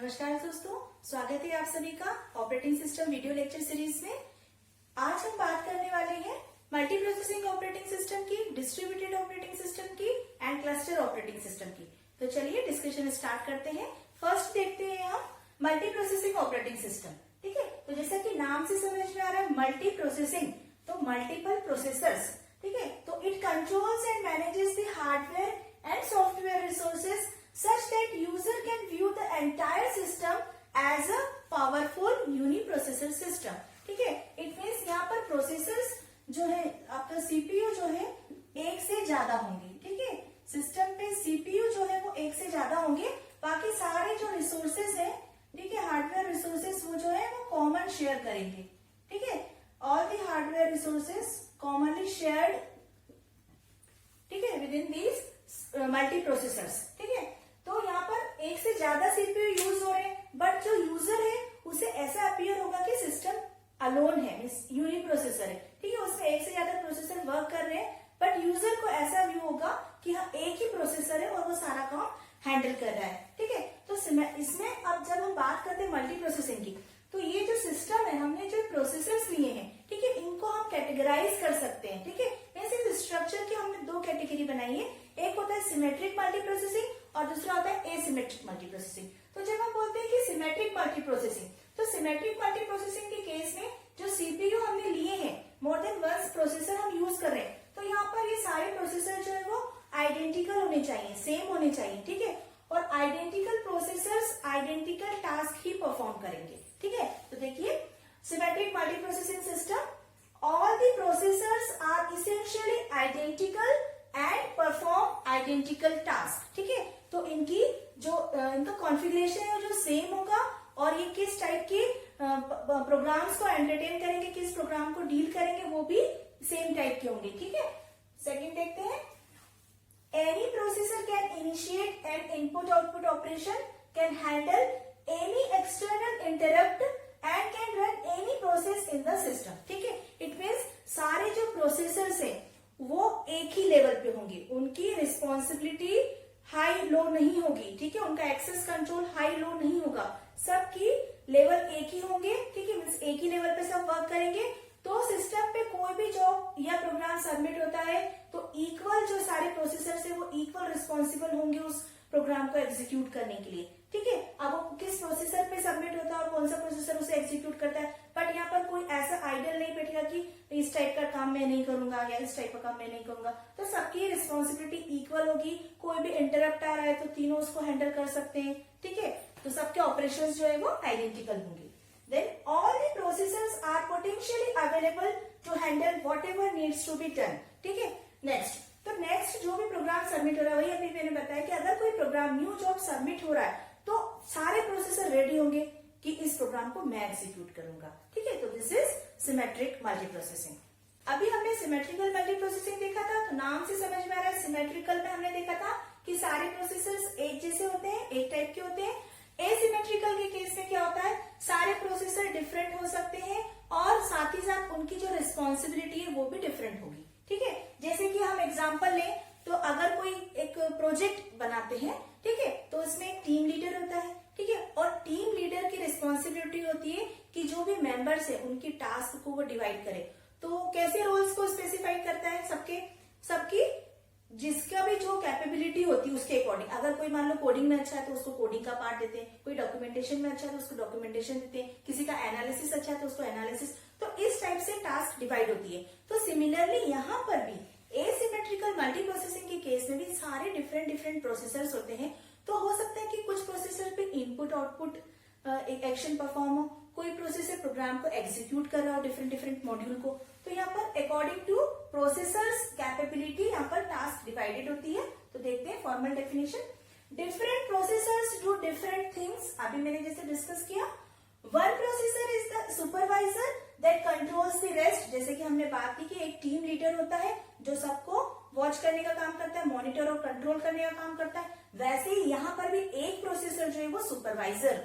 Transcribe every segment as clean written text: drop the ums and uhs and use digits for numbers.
नमस्कार दोस्तों, स्वागत है आप सभी का operating system video lecture series में। आज हम बात करने वाले हैं मल्टी प्रोसेसिंग ऑपरेटिंग सिस्टम की, डिस्ट्रीब्यूटेड ऑपरेटिंग सिस्टम की एंड क्लस्टर ऑपरेटिंग सिस्टम की। तो चलिए डिस्कशन स्टार्ट करते हैं। फर्स्ट देखते हैं हम मल्टी प्रोसेसिंग ऑपरेटिंग सिस्टम। ठीक है, तो जैसा कि नाम से समझ में आ रहा है मल्टी प्रोसेसिंग, तो मल्टीपल प्रोसेसर्स। ठीक है, तो it controls and manages the hardware and software resources such that user can view the entire system as a powerful uniprocessor system. ठीक है, इट मीन्स यहाँ पर प्रोसेसर्स जो है आपका सीपीयू जो है एक से ज्यादा होंगे। ठीक है, सिस्टम पे सीपीयू जो है वो एक से ज्यादा होंगे। बाकी सारे जो रिसोर्सेज है, ठीक है, हार्डवेयर रिसोर्सेज वो जो है वो कॉमन शेयर करेंगे। ठीक है, all the hardware resources commonly shared, ठीक है, with in these multi processors. ठीक है, तो यहाँ पर एक से ज्यादा सीपीयू यूज हो रहे हैं, बट जो यूजर है उसे ऐसा अपीयर होगा कि सिस्टम अलोन है, मींस यूनिप्रोसेसर है। ठीक है, उसमें एक से ज्यादा प्रोसेसर वर्क कर रहे हैं, बट यूजर को ऐसा व्यू होगा कि हाँ एक ही प्रोसेसर है और वो सारा काम हैंडल कर रहा है। ठीक है, तो इसमें अब जब हम बात करते हैं मल्टी प्रोसेसिंग की, तो ये जो सिस्टम है, हमने जो प्रोसेसर्स लिए हैं, ठीक है, इनको हम कैटेगराइज कर सकते हैं। ठीक है, इस स्ट्रक्चर की हमने दो कैटेगरी बनाई है। एक होता है सिमेट्रिक मल्टी प्रोसेसिंग और दूसरा होता है एसिमेट्रिक मल्टी प्रोसेसिंग। तो जब हम बोलते हैं कि सिमेट्रिक मल्टी प्रोसेसिंग, तो सिमेट्रिक मल्टी प्रोसेसिंग के केस में जो सीपीयू हमने लिए हैं, मोर देन वन प्रोसेसर हम यूज कर रहे हैं, तो यहाँ पर ये सारे प्रोसेसर जो है वो आइडेंटिकल होने चाहिए, सेम होने चाहिए। ठीक है, और आइडेंटिकल प्रोसेसर्स आइडेंटिकल टास्क ही परफॉर्म करेंगे। ठीक है, तो देखिए symmetric multi processing system, all the processors are essentially identical and perform identical task. ठीक है, तो इनकी जो इनका कॉन्फ़िगरेशन है जो सेम होगा और ये किस टाइप के प्रोग्राम्स को एंटरटेन करेंगे, किस प्रोग्राम को डील करेंगे, वो भी सेम टाइप के होंगे। ठीक है, सेकंड देखते हैं, any processor can initiate N input output operation, can handle any external interrupt and can run any process in the system. ठीक है, इट मीन्स सारे जो प्रोसेसर्स हैं वो एक ही लेवल पे होंगे, उनकी रिस्पॉन्सिबिलिटी हाई लो नहीं होगी। ठीक है, उनका एक्सेस कंट्रोल हाई लो नहीं होगा, सबकी लेवल एक ही होंगे। ठीक है, मीन्स एक ही लेवल पे सब वर्क करेंगे। तो सिस्टम पे कोई भी जॉब या प्रोग्राम सबमिट होता है तो इक्वल जो सारे प्रोसेसर्स है वो इक्वल रिस्पॉन्सिबल होंगे उस प्रोग्राम को एग्जीक्यूट करने के लिए। ठीक है, अब वो किस प्रोसेसर पे सबमिट होता है और कौन सा प्रोसेसर उसे एग्जीक्यूट करता है, बट यहाँ पर कोई ऐसा आइडियल नहीं बैठेगा कि इस टाइप का काम मैं नहीं करूंगा या इस टाइप का काम मैं नहीं करूंगा। तो सबकी रिस्पॉन्सिबिलिटी इक्वल होगी। कोई भी इंटरप्ट आ रहा है तो तीनों उसको हैंडल कर सकते हैं। ठीक है, तो सबके ऑपरेशंस जो है वो आइडेंटिकल होंगे। Then all the processors are potentially available to handle whatever needs to be done. ठीक है, नेक्स्ट, तो नेक्स्ट जो भी प्रोग्राम सबमिट हो रहा है, वही अभी मैंने बताया कि अगर कोई प्रोग्राम न्यू जॉब सबमिट हो रहा है तो सारे प्रोसेसर रेडी होंगे कि इस प्रोग्राम को मैं एग्जीक्यूट करूंगा। ठीक है, तो this is symmetric multi processing. अभी हमने सिमेट्रिकल मल्टी प्रोसेसिंग देखा था, तो नाम से समझ में आ रहा है सिमेट्रिकल में हमने देखा था कि सारे प्रोसेसर्स एक जैसे होते हैं, एक टाइप के होते हैं। एसिमेट्रिकल के केस में क्या होता है, सारे प्रोसेसर डिफरेंट हो सकते हैं और साथ ही साथ उनकी जो रिस्पॉन्सिबिलिटी है वो भी डिफरेंट होगी। ठीक है, जैसे कि हम एग्जाम्पल लें तो अगर कोई एक प्रोजेक्ट बनाते हैं, ठीक है, तो उसमें एक टीम लीडर होता है। ठीक है, और टीम लीडर की रिस्पॉन्सिबिलिटी होती है कि जो भी मेंबर्स है उनकी टास्क को वो डिवाइड करे। तो कैसे रोल्स को स्पेसिफाई करता है, सबकी जिसका भी जो कैपेबिलिटी होती है उसके अकॉर्डिंग। अगर कोई मान लो कोडिंग में अच्छा है तो उसको कोडिंग का पार्ट देते हैं, कोई डॉक्यूमेंटेशन में अच्छा है तो उसको डॉक्यूमेंटेशन देते हैं, किसी का एनालिसिस अच्छा है तो उसको एनालिसिस। तो इस टाइप से टास्क डिवाइड होती है। तो सिमिलरली यहाँ पर भी एसिमेट्रिकल मल्टी प्रोसेसिंग के केस में भी सारे डिफरेंट प्रोसेसर्स होते हैं। तो हो सकता है कि कुछ प्रोसेसर पे इनपुट आउटपुट एक एक्शन परफॉर्म हो, कोई प्रोसेसर प्रोग्राम को एग्जीक्यूट कर रहा हो डिफरेंट मॉड्यूल को। तो यहाँ पर अकॉर्डिंग टू प्रोसेसर्स कैपेबिलिटी यहाँ पर टास्क डिवाइडेड होती है। तो देखते हैं formal definition. Different processors do different things. अभी मैंने जैसे डिस्कस किया, one processor is the supervisor that controls the rest. जैसे कि हमने बात की कि एक टीम लीडर होता है जो सबको वॉच करने का काम करता है, मॉनिटर और कंट्रोल करने का काम करता है। वैसे ही यहाँ पर भी एक प्रोसेसर जो है वो सुपरवाइजर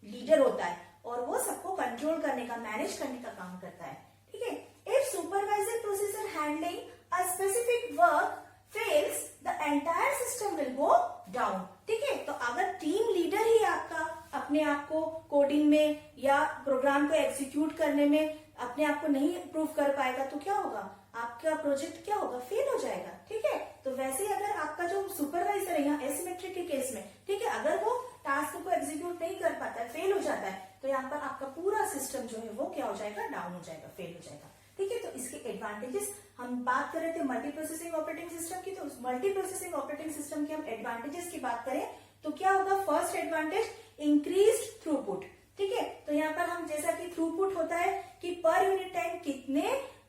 लीडर होता है और वो सबको कंट्रोल करने का, मैनेज करने का काम करता है। ठीक है, if supervisor processor handling a specific work fails, the entire system will go down. ठीक है, तो अगर टीम लीडर ही आपका अपने अपने आप को कोडिंग में या प्रोग्राम को एग्जीक्यूट करने में अपने आप को नहीं प्रूव कर पाएगा तो क्या होगा, आपका प्रोजेक्ट क्या होगा, फेल हो जाएगा। ठीक है, तो वैसे ही अगर आपका जो सुपरवाइजर है यहाँ एसिमेट्रिक के केस में, ठीक है, अगर वो टास्क को एग्जीक्यूट नहीं कर पाता है, फेल हो जाता है, तो यहाँ पर आपका पूरा सिस्टम जो है वो क्या हो जाएगा, डाउन हो जाएगा, फेल हो जाएगा। ठीक है, तो इसके एडवांटेजेस हम बात कर रहे थे मल्टी प्रोसेसिंग ऑपरेटिंग सिस्टम की, तो मल्टी प्रोसेसिंग ऑपरेटिंग सिस्टम के हम एडवांटेजेस की बात करें तो क्या होगा, फर्स्ट एडवांटेज इंक्रीज्ड थ्रूपुट। ठीक है, तो यहाँ पर हम जैसा कि थ्रूपुट होता है कि पर यूनिट टाइम कितने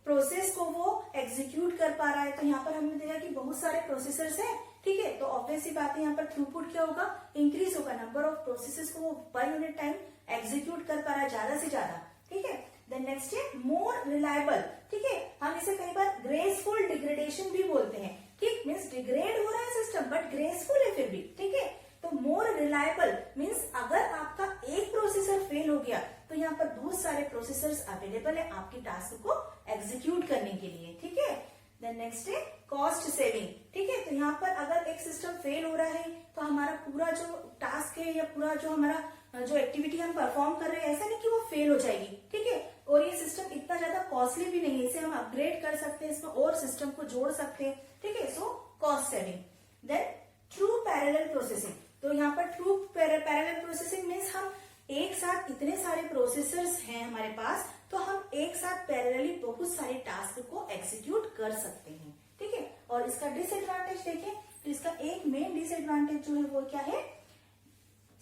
प्रोसेस को वो एग्जीक्यूट कर पा रहा है, तो यहाँ पर हमने देखा कि बहुत सारे प्रोसेसर्स हैं। ठीक है, तो ऑब्वियस सी बात है यहाँ पर थ्रूपुट क्या होगा, इंक्रीज होगा, नंबर ऑफ प्रोसेसेस को वो पर यूनिट टाइम एग्जीक्यूट कर पा रहा है ज्यादा से ज्यादा। ठीक है, देन नेक्स्ट है मोर रिलायबल। ठीक है, हम इसे कई बार ग्रेसफुल डिग्रेडेशन भी बोलते हैं। ठीक, मीन्स डिग्रेड हो रहा है सिस्टम बट ग्रेसफुल है फिर भी। ठीक है, तो मोर रिलायबल मीन्स अगर आपका एक प्रोसेसर फेल हो गया तो यहाँ पर बहुत सारे प्रोसेसर्स अवेलेबल है आपकी टास्क को एग्जीक्यूट करने के लिए। ठीक है, देन नेक्स्ट है कॉस्ट सेविंग। ठीक है, तो यहाँ पर अगर एक सिस्टम फेल हो रहा है तो हमारा पूरा जो टास्क है या पूरा जो हमारा जो एक्टिविटी हम परफॉर्म कर रहे हैं, ऐसा नहीं कि वो फेल हो जाएगी। ठीक है, और ये सिस्टम इतना ज्यादा कॉस्टली भी नहीं है, इसे हम अपग्रेड कर सकते हैं, इसमें और सिस्टम को जोड़ सकते हैं। ठीक है, so cost saving. Then true parallel processing, तो यहाँ पर ट्रू पैरेलल प्रोसेसिंग मीन्स हम एक साथ इतने सारे प्रोसेसर्स हैं हमारे पास, तो हम एक साथ पैरेलली बहुत सारे टास्क को एग्जीक्यूट कर सकते हैं। ठीक है, और इसका डिसएडवांटेज देखें तो इसका एक मेन डिसएडवांटेज जो है वो क्या है,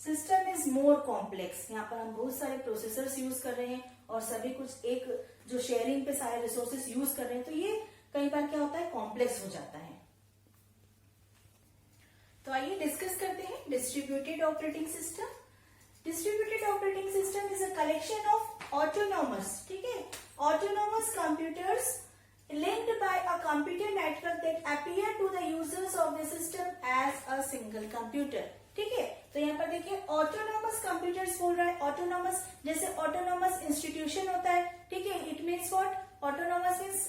सिस्टम इज मोर कॉम्प्लेक्स। यहाँ पर हम बहुत सारे प्रोसेसर्स यूज कर रहे हैं और सभी कुछ एक जो शेयरिंग पे सारे रिसोर्सेस यूज कर रहे हैं, तो ये कई बार क्या होता है, कॉम्प्लेक्स हो जाता है। तो आइए डिस्कस करते हैं distributed operating system. Distributed operating system is a collection of autonomous, ठीक है, autonomous computers linked by a computer network that appear to the users of the system as a single computer। ठीक है, तो यहाँ पर देखिए ऑटोनॉमस कंप्यूटर्स बोल रहा है। ऑटोनॉमस जैसे ऑटोनॉमस इंस्टीट्यूशन होता है। ठीक है, it means what, autonomous means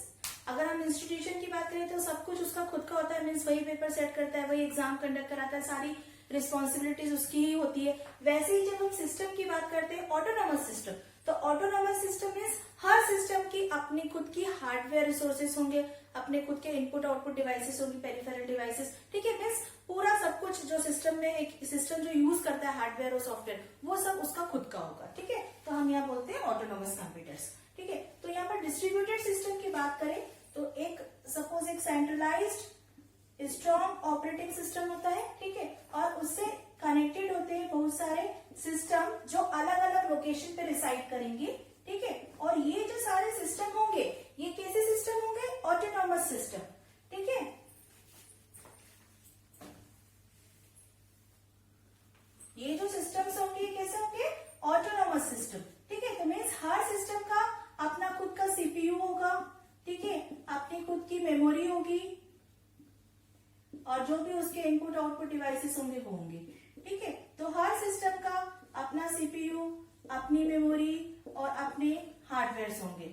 अगर हम इंस्टीट्यूशन की बात करें तो सब कुछ उसका खुद का होता है, मीन्स वही पेपर सेट करता है, वही एग्जाम कंडक्ट कराता है, सारी रिस्पॉन्सिबिलिटीज उसकी ही होती है। वैसे ही जब हम सिस्टम की बात करते हैं ऑटोनॉमस सिस्टम, तो ऑटोनॉमस सिस्टम मीन्स हर सिस्टम की अपनी खुद की हार्डवेयर रिसोर्सेस होंगे, अपने खुद के इनपुट आउटपुट डिवाइसेस होंगे, पेरिफेरल डिवाइसेस। ठीक है, मीन्स पूरा सब कुछ जो सिस्टम में एक सिस्टम जो यूज करता है हार्डवेयर और सॉफ्टवेयर, वो सब उसका खुद का होगा। ठीक है, तो हम यहाँ बोलते हैं ऑटोनॉमस कंप्यूटर्स। ठीक है, तो यहाँ पर डिस्ट्रीब्यूटेड सिस्टम की बात करें तो एक सपोज एक सेंट्रलाइज्ड स्ट्रॉन्ग ऑपरेटिंग सिस्टम होता है। ठीक है, और उससे कनेक्टेड होते हैं बहुत सारे सिस्टम जो अलग अलग लोकेशन पे रिसाइड करेंगे। ठीक है, और ये जो सारे सिस्टम होंगे ये कैसे सिस्टम होंगे, ऑटोनॉमस सिस्टम। ठीक है, ये जो सिस्टम्स होंगे ये कैसे होंगे, ऑटोनॉमस सिस्टम। ठीक है, तो मीन्स हर सिस्टम का अपना खुद का सीपीयू होगा। ठीक है, अपनी खुद की मेमोरी होगी और जो भी उसके इनपुट आउटपुट डिवाइसेस होंगे वो होंगे। ठीक है, तो हर सिस्टम का अपना सीपीयू, अपनी मेमोरी और अपने हार्डवेयर होंगे।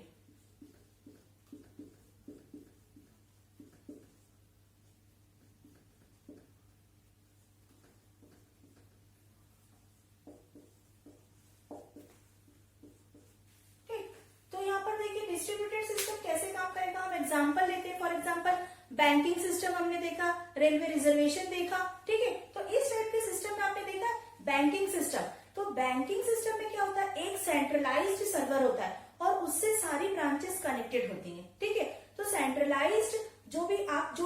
ठीक, तो यहाँ पर देखिए डिस्ट्रीब्यूटेड सिस्टम कैसे काम करेगा, हम एग्जांपल लेते हैं। फॉर एग्जांपल बैंकिंग सिस्टम हमने देखा, रेलवे रिजर्वेशन देखा। ठीक है, तो इस टाइप के सिस्टम में आपने देखा बैंकिंग सिस्टम। तो बैंकिंग सिस्टम में क्या होता है, एक सेंट्रलाइज्ड सर्वर होता है और उससे सारी ब्रांचेस कनेक्टेड होती हैं। ठीक है, तो सेंट्रलाइज्ड जो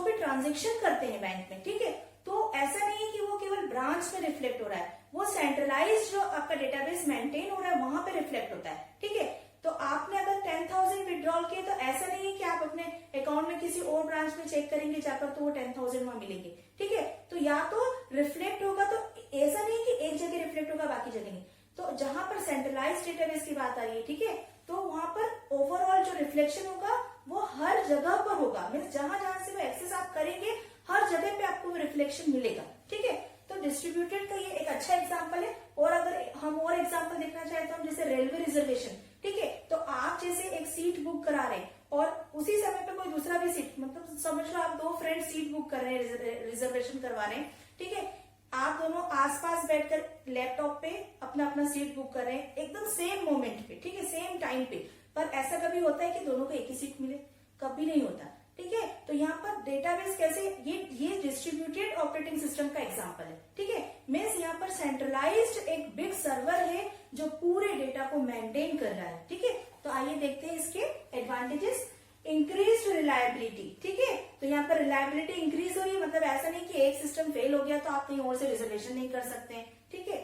भी ट्रांजेक्शन करते हैं बैंक में, ठीक है, तो ऐसा नहीं है कि वो केवल ब्रांच में रिफ्लेक्ट हो रहा है, वो सेंट्रलाइज्ड जो आपका डेटाबेस मेंटेन हो रहा है वहां पे रिफ्लेक्ट होता है। ठीक है, तो आपने अगर 10,000 विड्रॉल किए तो ऐसा नहीं है कि आप अपने अकाउंट में किसी और ब्रांच में चेक करेंगे जाकर तो वो 10,000 वहां मिलेंगे। ठीक है, तो या तो रिफ्लेक्ट होगा, तो ऐसा नहीं कि एक जगह रिफ्लेक्ट होगा बाकी जगह नहीं। तो जहां पर सेंट्रलाइज्ड डेटाबेस की बात आ रही है, ठीक है, तो वहां पर ओवरऑल जो रिफ्लेक्शन होगा वो हर जगह पर होगा, मीन्स जहां जहां से वो एक्सेस आप करेंगे हर जगह पे आपको रिफ्लेक्शन मिलेगा। ठीक है, तो डिस्ट्रीब्यूटेड का ये एक अच्छा एग्जाम्पल है। और अगर हम और एग्जाम्पल देखना चाहें तो हम जैसे रेलवे रिजर्वेशन, ठीक है, तो आप जैसे एक सीट बुक करा रहे हैं और उसी समय पे कोई दूसरा भी सीट, मतलब समझ लो आप दो फ्रेंड सीट बुक कर रहे हैं, रिजर्वेशन करवा रहे हैं। ठीक है, आप दोनों आसपास बैठकर लैपटॉप पे अपनी अपना अपना सीट बुक कर रहे हैं एकदम सेम मोमेंट पे, ठीक है, सेम टाइम पे, पर ऐसा कभी होता है कि दोनों को एक ही सीट मिले? कभी नहीं होता, ठीक है। तो यहाँ पर डेटाबेस कैसे, ये डिस्ट्रीब्यूटेड ऑपरेटिंग सिस्टम का एग्जांपल है, ठीक है। मीन्स यहाँ पर सेंट्रलाइज्ड एक बिग सर्वर है जो पूरे डेटा को मेंटेन कर रहा है, ठीक है। तो आइए देखते हैं इसके एडवांटेजेस। इंक्रीज रिलायबिलिटी, ठीक है। तो यहाँ पर रिलायबिलिटी इंक्रीज हो रही है, मतलब ऐसा नहीं कि एक सिस्टम फेल हो गया तो आप कहीं और से रिजर्वेशन नहीं कर सकते हैं, ठीक है।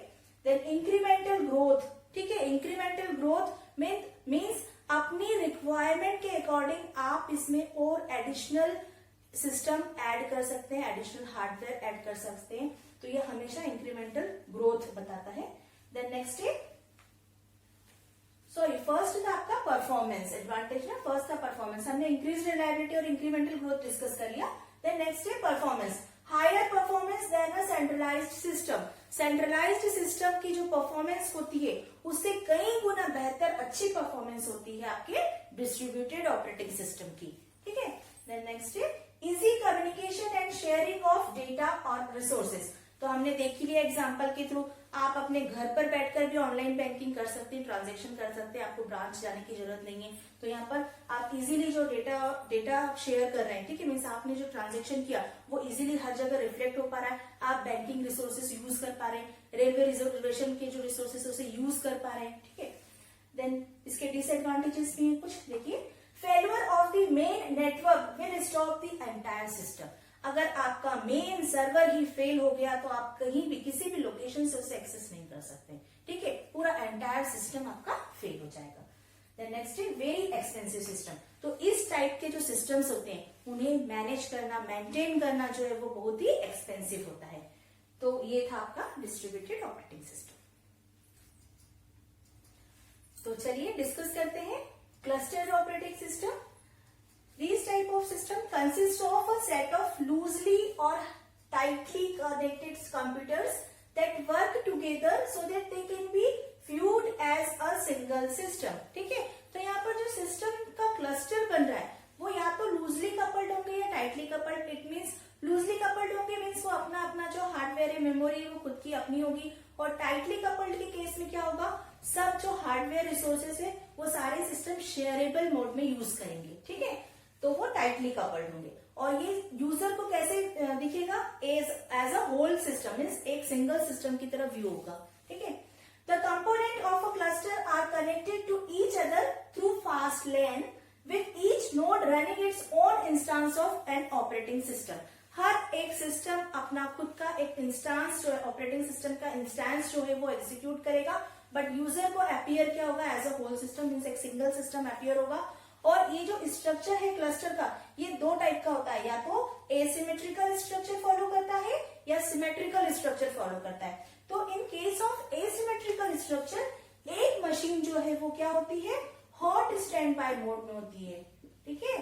देन इंक्रीमेंटल ग्रोथ, ठीक है। इंक्रीमेंटल ग्रोथ मीन्स अपनी रिक्वायरमेंट के अकॉर्डिंग आप इसमें और एडिशनल सिस्टम ऐड कर सकते हैं, एडिशनल हार्डवेयर ऐड कर सकते हैं। तो ये हमेशा इंक्रीमेंटल ग्रोथ बताता है। देन नेक्स्ट है, सॉरी, फर्स्ट था आपका परफॉर्मेंस एडवांटेज ना, फर्स्ट था परफॉर्मेंस, हमने इंक्रीज रिलायबिलिटी और इंक्रीमेंटल ग्रोथ डिस्कस कर लिया। देन नेक्स्ट है परफॉर्मेंस, हायर परफॉर्मेंस देन अ सेंट्रलाइज्ड सिस्टम। सेंट्रलाइज्ड सिस्टम की जो परफॉर्मेंस होती है उससे कई गुना बेहतर अच्छी परफॉर्मेंस होती है आपके डिस्ट्रीब्यूटेड ऑपरेटिंग सिस्टम की, ठीक है। देन नेक्स्ट है easy communication and sharing of data और रिसोर्सेज। तो हमने देख ही लिया एग्जाम्पल के थ्रू, आप अपने घर पर बैठकर भी ऑनलाइन बैंकिंग कर सकते हैं, ट्रांजैक्शन कर सकते हैं, आपको ब्रांच जाने की जरूरत नहीं है। तो यहाँ पर आप इजीली जो डेटा शेयर कर रहे हैं, ठीक है, मीन्स आपने जो ट्रांजैक्शन किया वो इजीली हर जगह रिफ्लेक्ट हो पा रहा है, आप बैंकिंग रिसोर्सेज यूज कर पा रहे हैं, रेलवे रिजर्वेशन के जो रिसोर्सेज उसे यूज कर पा रहे हैं, ठीक है। देन इसके डिसएडवांटेजेस भी हैं कुछ, देखिए, failure of the main network will stop the entire system. अगर आपका मेन सर्वर ही फेल हो गया तो आप कहीं भी किसी भी लोकेशन से उसे एक्सेस नहीं कर सकते, ठीक है, पूरा एंटायर सिस्टम आपका फेल हो जाएगा। देन नेक्स्ट है वेरी एक्सपेंसिव सिस्टम। तो इस टाइप के जो सिस्टम्स होते हैं उन्हें मैनेज करना, मेंटेन करना जो है वो बहुत ही एक्सपेंसिव होता है। तो ये था आपका डिस्ट्रीब्यूटेड ऑपरेटिंग सिस्टम। तो चलिए डिस्कस करते हैं cluster operating system. These type of system consist of a set of loosely or tightly connected computers that work together so that they can be viewed as a single system, ठीक है। तो यहाँ पर जो system का cluster बन रहा है वो या तो लूजली कपल्ड होंगे या tightly coupled. It means loosely coupled होंगे मीन्स वो अपना अपना जो हार्डवेयर है, मेमोरी है, वो खुद की अपनी होगी, और टाइटली कपल्ड के केस में क्या होगा, सब जो हार्डवेयर रिसोर्सेज है वो सारे सिस्टम शेयरेबल मोड में यूज करेंगे, ठीक है। तो वो टाइटली कपल्ड होंगे, और ये यूजर को कैसे दिखेगा, as a whole system, means एक सिंगल सिस्टम की तरह व्यू होगा, ठीक है। The component of a cluster are connected to each other through fast LAN with each node running its own instance of an operating system. हर एक system अपना खुद का एक इंस्टांस जो है, ऑपरेटिंग सिस्टम का इंस्टांस जो है वो एग्जीक्यूट करेगा, बट यूजर को अपीयर क्या होगा, as a whole system, means एक सिंगल सिस्टम अपीयर होगा। और ये जो स्ट्रक्चर है क्लस्टर का, ये दो टाइप का होता है, या तो एसिमेट्रिकल स्ट्रक्चर फॉलो करता है या सिमेट्रिकल स्ट्रक्चर फॉलो करता है। तो इन केस ऑफ एसिमेट्रिकल स्ट्रक्चर, एक मशीन जो है वो क्या होती है, हॉट स्टैंड बाय मोड में होती है, ठीक है,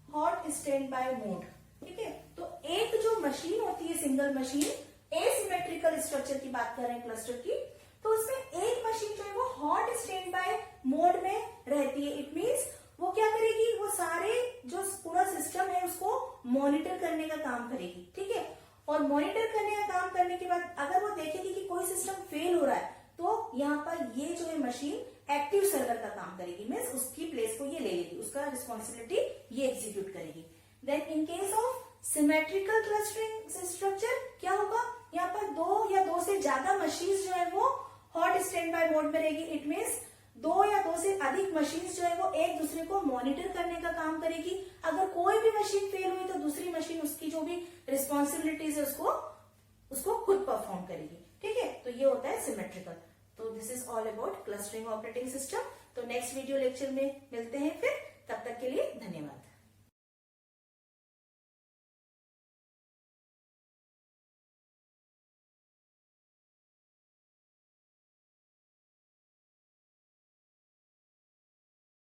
हॉट स्टैंड बाय मोड, ठीक है। तो एक जो मशीन होती है, सिंगल मशीन, एसिमेट्रिकल स्ट्रक्चर की बात कर रहे हैं क्लस्टर की, तो उसमें एक मशीन जो है वो हॉट स्टैंड बाय मोड में रहती है। इट मीन्स वो क्या करेगी, वो सारे जो पूरा सिस्टम है उसको मॉनिटर करने का काम करेगी, ठीक है। और मॉनिटर करने का काम करने के बाद अगर वो देखेगी कि कोई सिस्टम फेल हो रहा है तो यहाँ पर ये जो है मशीन एक्टिव सर्वर का काम करेगी, मीन्स उसकी प्लेस को ये ले लेगी, उसका रिस्पॉन्सिबिलिटी ये एग्जीक्यूट करेगी। Then in case of symmetrical clustering structure क्या होगा, यहाँ पर दो या दो से ज्यादा मशीन जो है वो हॉट स्टैंड बाय मोड में रहेगी। इट मीन्स दो या दो से अधिक मशीन जो है वो एक दूसरे को मॉनिटर करने का काम करेगी। अगर कोई भी मशीन फेल हुई तो दूसरी मशीन उसकी जो भी रिस्पॉन्सिबिलिटीज है उसको खुद परफॉर्म करेगी, ठीक है। तो ये होता है सिमेट्रिकल। तो this is all about clustering operating system. तो नेक्स्ट वीडियो लेक्चर में मिलते हैं फिर, तब तक के लिए धन्यवाद।